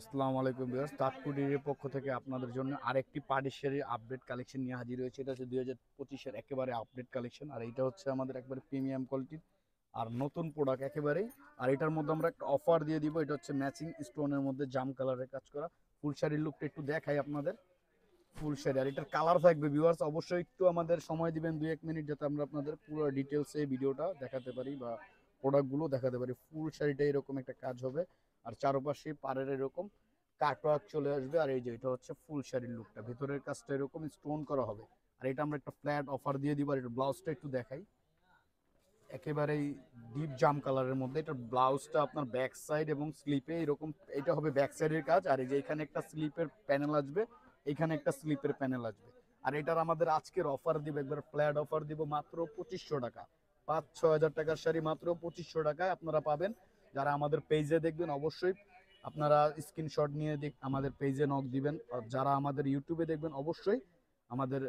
আসসালামু আলাইকুম ভিউয়ার্স, তাৎকুডির পক্ষ থেকে আপনাদের জন্য আরেকটি পার্টি শাড়ির আপডেট কালেকশন নিয়ে হাজির হয়েছে। এটা হচ্ছে 2025-এর একেবারে আপডেট কালেকশন, আর এটা হচ্ছে আমাদের একবারে প্রিমিয়াম কোয়ালিটির আর নতুন প্রোডাক্ট একেবারেই। আর এটার মধ্যে আমরা একটা অফার দিয়ে দিব। এটা হচ্ছে ম্যাচিং স্টোনের মধ্যে জাম কালারের কাজ করা ফুল শাড়ির লুকটা একটু দেখাই আপনাদের। ফুল শাড়ি আর এটার কালার থাকবে ভিউয়ার্স, অবশ্যই একটু আমাদের সময় দিবেন 2-1 মিনিট, যাতে আমরা আপনাদের পুরো ডিটেলসে এই ভিডিওটা দেখাতে পারি বা প্রোডাক্টগুলো দেখাতে পারি। ফুল শাড়িটা এরকম একটা কাজ হবে, আর চারপাশে পাড়ের এরকম কাটওয়ার্ক চলে আসবে। আর এই যে এটা হচ্ছে ফুল শাড়ির লুকটা, ভেতরের কাজটা এরকম স্টোন করা হবে। আর এটা আমরা একটা ফ্ল্যাট অফার দিয়ে দিব। আর এটা ব্লাউজটা একটু দেখাই, একেবারেই ডিপ জাম কালারের মধ্যে। এটা ব্লাউজটা আপনার ব্যাক সাইড এবং স্লিপে এরকম, এটা হবে ব্যাক সাইডের কাজ। আর এই যে এখানে একটা স্লিপের প্যানেল আসবে, এখানে একটা স্লিপের প্যানেল আসবে। আর এটার আমাদের আজকের অফার দিব, একবার ফ্ল্যাট অফার দিব মাত্র 2500 টাকা। 5-6 হাজার টাকার শাড়ি মাত্র 2500 টাকায় আপনারা পাবেন। যারা আমাদের পেজে দেখবেন অবশ্যই আপনারা স্ক্রিনশট নিয়ে আমাদের পেজে নক দিবেন। আর যারা আমাদের ইউটিউবে দেখবেন অবশ্যই আমাদের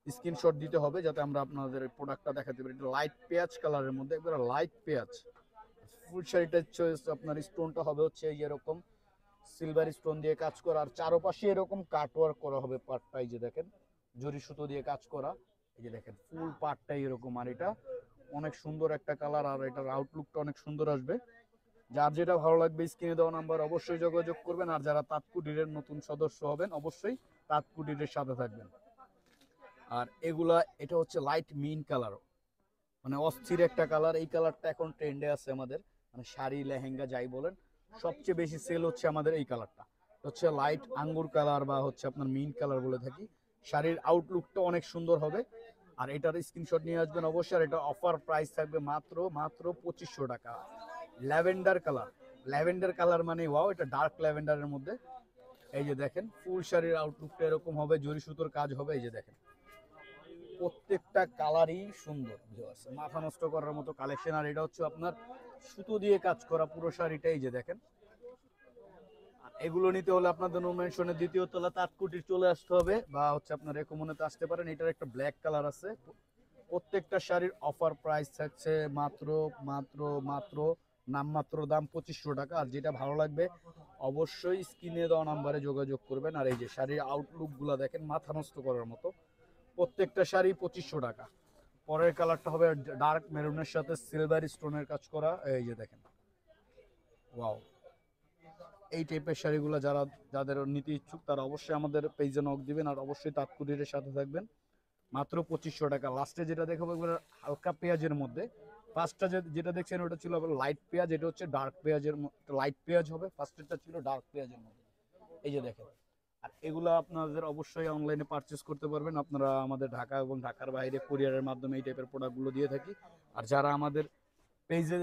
স্ক্রিনশট দিতে হবে, যাতে আমরা আপনাদের প্রোডাক্টটা দেখাতে পারি। এটা লাইট পেঁয়াজ কালারের মধ্যে, একবার লাইট পেঁয়াজ। ফুল শাড়িটার চয়েস আপনার স্টোনটা হবে হচ্ছে এরকম সিলভার স্টোন দিয়ে কাজ করা, আর চারপাশে এরকম কাটওয়ার্ক করা হবে পাটটা। এই যে দেখেন জরি সুতো দিয়ে কাজ করা। এই যে দেখেন ফুল পাটটাই এরকম। আর এটা অনেক সুন্দর একটা কালার, আর এটার আউটলুকটা অনেক সুন্দর আসবে। যার যেটা ভালো লাগবে স্ক্রিনে দেওয়া নাম্বার অবশ্যই যোগাযোগ করবেন। আর যারা তাৎকুটিরের নতুন সদস্য হবেন অবশ্যই তাৎকুটিরের সাথে থাকবেন। আর এগুলা এটা হচ্ছে লাইট মিন কালার, মানে অস্থির একটা কালার। এই কালারটা এখন ট্রেন্ডে আছে আমাদের, মানে শাড়ি লেহেঙ্গা যাই বলেন সবচেয়ে বেশি সেল হচ্ছে আমাদের এই কালারটা। হচ্ছে লাইট আঙ্গুর কালার বা হচ্ছে আপনার মিন কালার বলে থাকি। শাড়ির আউটলুকটা অনেক সুন্দর হবে। আর এটার স্ক্রিনশট নিয়ে আসবেন অবশ্যই। আর এটা অফার প্রাইস থাকবে মাত্র মাত্র 2500 টাকা। ল্যাভেন্ডার কালার, ল্যাভেন্ডার কালার মানে ওয়াও, এটা ডার্ক ল্যাভেন্ডারের মধ্যে। এই যে দেখেন ফুল শাড়ির আউটলুকটা এরকম হবে, জরি সুতোর কাজ হবে। এই যে দেখেন প্রত্যেকটা কালারই সুন্দর, মাথা নষ্ট করার মতো কালেকশন। আর এটা হচ্ছে আপনার সুতো দিয়ে কাজ করা পুরো শাড়িটা। এই যে দেখেন, এগুলো নিতে হলে আপনাদের মেনশনের দ্বিতীয় তলা তাঁতকুটির চলে আসতে হবে, বা হচ্ছে আপনার রেকমনেতে আসতে পারেন। এটার একটা ব্ল্যাক কালার আছে। প্রত্যেকটা শাড়ির অফার প্রাইস থাকছে মাত্র মাত্র মাত্র নামমাত্র দাম 2500 টাকা। আর যেটা ভালো লাগবে অবশ্যই স্ক্রিনে দেওয়া নাম্বারে যোগাযোগ করবেন। আর এই যে শাড়ির আউটলুক গুলা দেখেন, মাথা নষ্ট করার মতো। প্রত্যেকটা শাড়ি 2500 টাকা। পরের কালারটা হবে ডার্ক মেরুনের সাথে সিলভার স্টোনের কাজ করা। এই যে দেখেন ওয়াও, এই টাইপের শাড়িগুলো যারা যাদের নিতে ইচ্ছুক তারা অবশ্যই আমাদের পেজে নক দিবেন। আর অবশ্যই তাৎকুরির সাথে থাকবেন। মাত্র 2500 টাকা। লাস্টে যেটা দেখাবো এগুলো হালকা পেঁয়াজের মধ্যে। ফার্স্টটা যেটা দেখছেন ওটা ছিল লাইট পেঁয়াজ, এটা হচ্ছে ডার্ক পেঁয়াজের লাইট পেঁয়াজ হবে। ফার্স্টেরটা ছিল ডার্ক পেঁয়াজের মধ্যে। এই যে দেখেন। আর এগুলো আপনাদের অবশ্যই অনলাইনে পারচেস করতে পারবেন। আপনারা আমাদের ঢাকা এবং ঢাকার বাইরে কুরিয়ারের মাধ্যমে এই টাইপের প্রোডাক্টগুলো দিয়ে থাকি। আর যারা আমাদের পেজে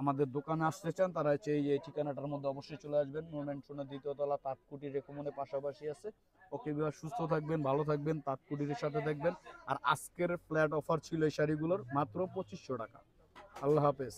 আমাদের দোকানে আসতে চান তারা হচ্ছে এই ঠিকানাটার মধ্যে অবশ্যই চলে আসবেন। মোমেন্ট সোনার দ্বিতীয় তলা তাঁতকুটি রেকমনের পাশাপাশি আছে। ওকে বিহার, সুস্থ থাকবেন, ভালো থাকবেন, তাঁতকুটির সাথে থাকবেন। আর আজকের ফ্ল্যাট অফার ছিল এই শাড়িগুলোর মাত্র 2500 টাকা। আল্লাহ হাফেজ।